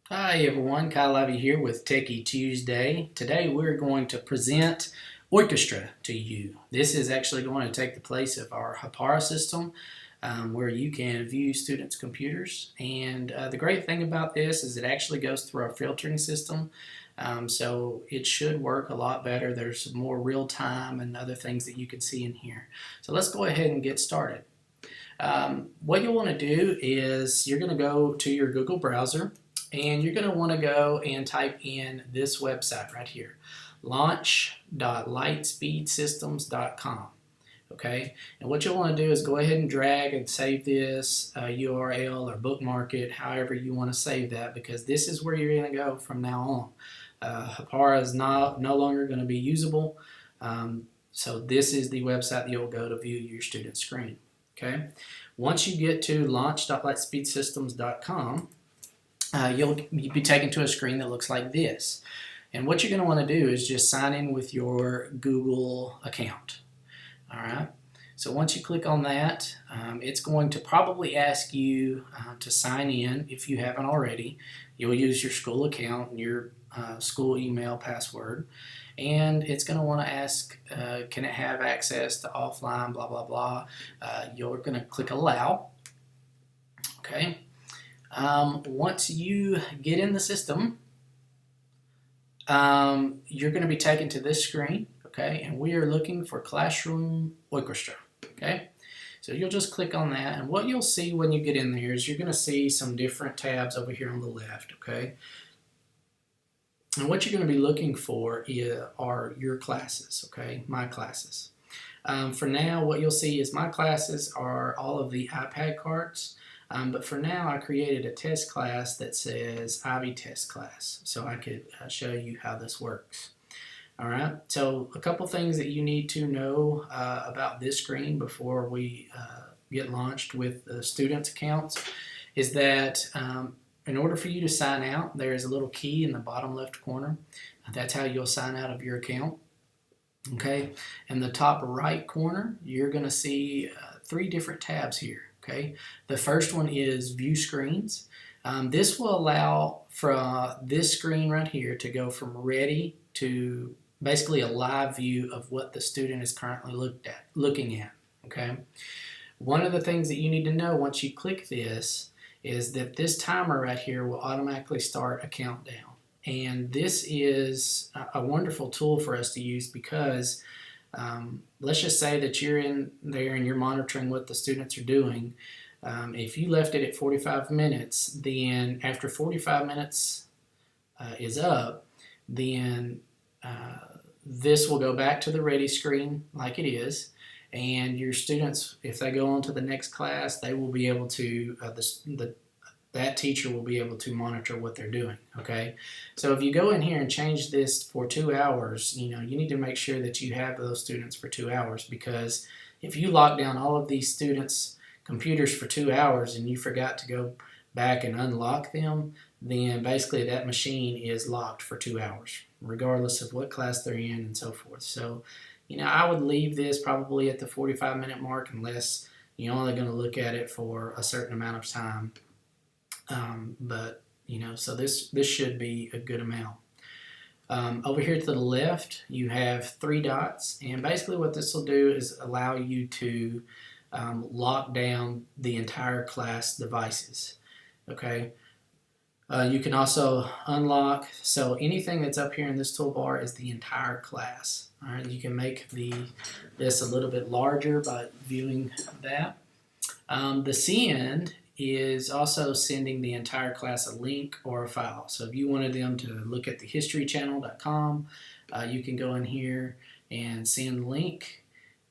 Hi everyone, Kyle Ivy here with Techy Tuesday. Today we're going to present Orchestra to you. This is actually going to take the place of our Hapara system where you can view students' computers. And the great thing about this is it actually goes through our filtering system. So it should work a lot better. There's more real time and other things that you can see in here. So let's go ahead and get started. What you'll want to do is you're going to go to your Google browser and you're going to want to go and type in this website right here, launch.lightspeedsystems.com. Okay, and what you'll want to do is go ahead and drag and save this URL or bookmark it, however you want to save that, because this is where you're going to go from now on. Hapara is no longer going to be usable, so this is the website that you'll go to view your student screen. Okay, once you get to launch.lightspeedsystems.com, you'll be taken to a screen that looks like this. And what you're going to want to do is just sign in with your Google account. All right. So once you click on that, it's going to probably ask you to sign in if you haven't already. You'll use your school account and your school email password. And it's going to want to ask, can it have access to offline, blah, blah, blah. You're going to click allow. Okay. Once you get in the system, you're going to be taken to this screen, okay, and we are looking for Classroom Orchestra, okay. So you'll just click on that, and what you'll see when you get in there is you're going to see some different tabs over here on the left, okay. And what you're going to be looking for are your classes, okay, my classes. For now, what you'll see is my classes are all of the iPad cards. But for now, I created a test class that says Ivy Test Class, so I could show you how this works. All right, so a couple things that you need to know about this screen before we get launched with the students' accounts is that in order for you to sign out, there is a little key in the bottom left corner. That's how you'll sign out of your account. Okay, in the top right corner, you're going to see three different tabs here. Okay, the first one is View Screens. This will allow for this screen right here to go from ready to basically a live view of what the student is currently looking at. Okay, one of the things that you need to know once you click this is that this timer right here will automatically start a countdown. And this is a wonderful tool for us to use because let's just say that you're in there and you're monitoring what the students are doing. If you left it at 45 minutes, then after 45 minutes is up, then this will go back to the ready screen like it is. And your students, if they go on to the next class, they will be able to, that teacher will be able to monitor what they're doing, okay? So if you go in here and change this for 2 hours, you need to make sure that you have those students for 2 hours, because if you lock down all of these students' computers for 2 hours and you forgot to go back and unlock them, then basically that machine is locked for 2 hours, regardless of what class they're in and so forth. So, I would leave this probably at the 45-minute mark unless you're only going to look at it for a certain amount of time. So this should be a good amount. Over here to the left, you have 3 dots, and basically what this will do is allow you to lock down the entire class devices. Okay. You can also unlock, so anything that's up here in this toolbar is the entire class. All right, you can make this a little bit larger by viewing that. The send is also sending the entire class a link or a file. So if you wanted them to look at the historychannel.com, you can go in here and send link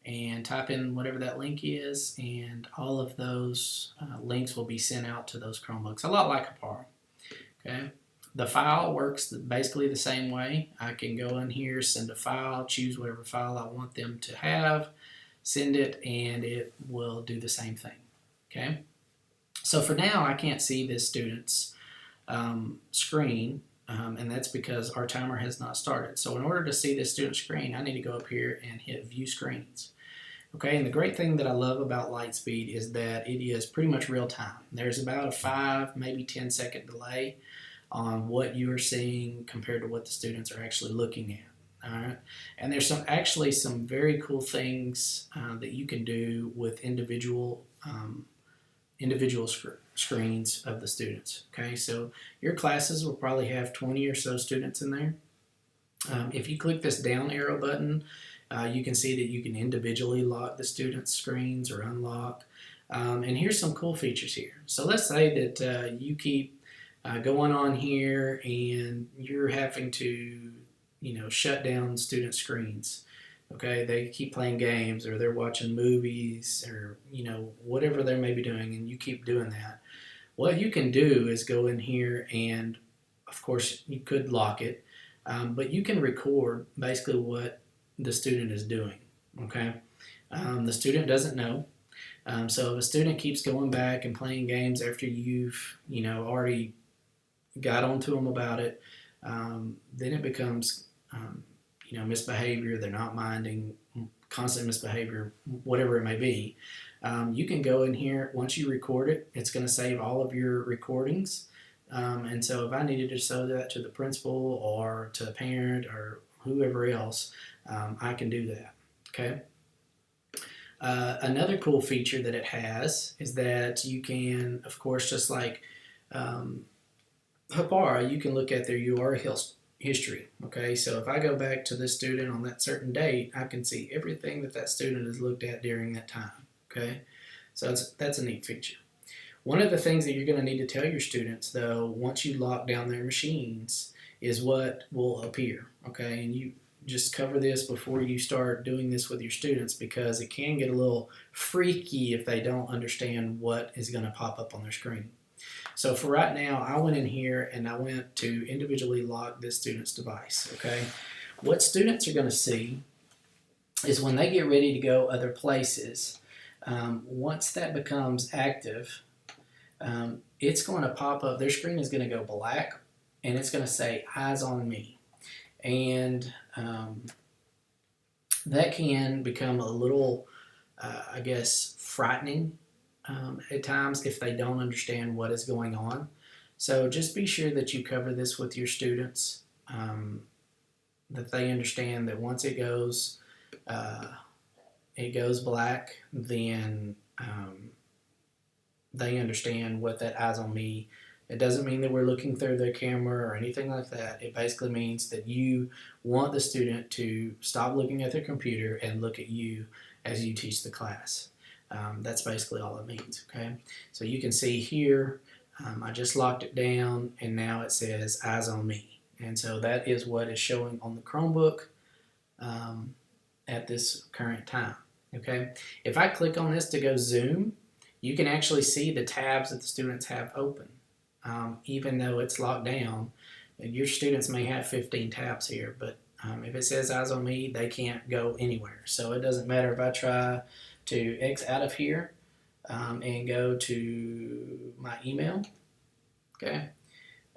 and type in whatever that link is, and all of those links will be sent out to those Chromebooks, a lot like Hapara. Okay. The file works basically the same way. I can go in here, send a file, choose whatever file I want them to have, send it, and it will do the same thing. Okay. So for now, I can't see this student's screen, and that's because our timer has not started. So in order to see this student screen, I need to go up here and hit View Screens. Okay, and the great thing that I love about Lightspeed is that it is pretty much real time. There's about a 5, maybe 10 second delay on what you're seeing compared to what the students are actually looking at. All right, and there's actually some very cool things that you can do with individual screens of the students. Okay, so your classes will probably have 20 or so students in there. If you click this down arrow button, you can see that you can individually lock the students' screens or unlock. And here's some cool features here. So let's say that you keep going on here and you're having to, shut down student screens. Okay, they keep playing games or they're watching movies or, whatever they may be doing, and you keep doing that. What you can do is go in here and, of course, you could lock it, but you can record basically what the student is doing. Okay, the student doesn't know. So if a student keeps going back and playing games after you've, already got onto them about it, then it becomes, misbehavior. They're not minding, constant misbehavior, whatever it may be. You can go in here, once you record it, it's going to save all of your recordings. And so if I needed to show that to the principal or to a parent or whoever else, I can do that. Okay. Another cool feature that it has is that you can, of course, just like Hapara, you can look at their URL history. Okay, so if I go back to this student on that certain date, I can see everything that student has looked at during that time. Okay, so that's a neat feature. One of the things that you're going to need to tell your students, though, once you lock down their machines, is what will appear. Okay, and you just cover this before you start doing this with your students, because it can get a little freaky if they don't understand what is going to pop up on their screen. So for right now, I went in here and I went to individually lock this student's device. Okay, what students are going to see is when they get ready to go other places, once that becomes active, it's going to pop up. Their screen is going to go black and it's going to say eyes on me. And that can become a little, frightening at times if they don't understand what is going on. So just be sure that you cover this with your students, that they understand that once it goes black, then they understand what that eyes on me. It doesn't mean that we're looking through their camera or anything like that. It basically means that you want the student to stop looking at their computer and look at you as you teach the class. That's basically all it means, okay? So you can see here, I just locked it down and now it says eyes on me. And so that is what is showing on the Chromebook at this current time, okay? If I click on this to go zoom, you can actually see the tabs that the students have open. Even though it's locked down, your students may have 15 tabs here, but if it says eyes on me, they can't go anywhere. So it doesn't matter if I try to X out of here and go to my email, okay?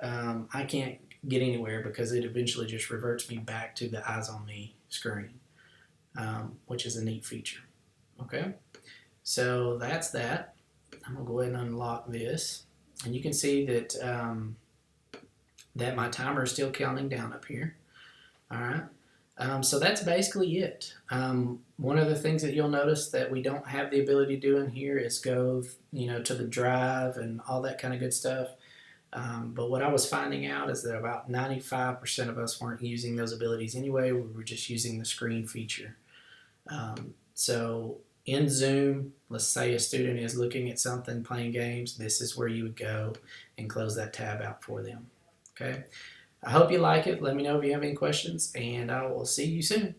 I can't get anywhere because it eventually just reverts me back to the eyes on me screen, which is a neat feature, okay? So that's that. I'm gonna go ahead and unlock this. And you can see that that my timer is still counting down up here. All right. So that's basically it. One of the things that you'll notice that we don't have the ability to do in here is go, to the drive and all that kind of good stuff. But what I was finding out is that about 95% of us weren't using those abilities anyway. We were just using the screen feature. So in Zoom, let's say a student is looking at something, playing games, this is where you would go and close that tab out for them. Okay? I hope you like it. Let me know if you have any questions, and I will see you soon.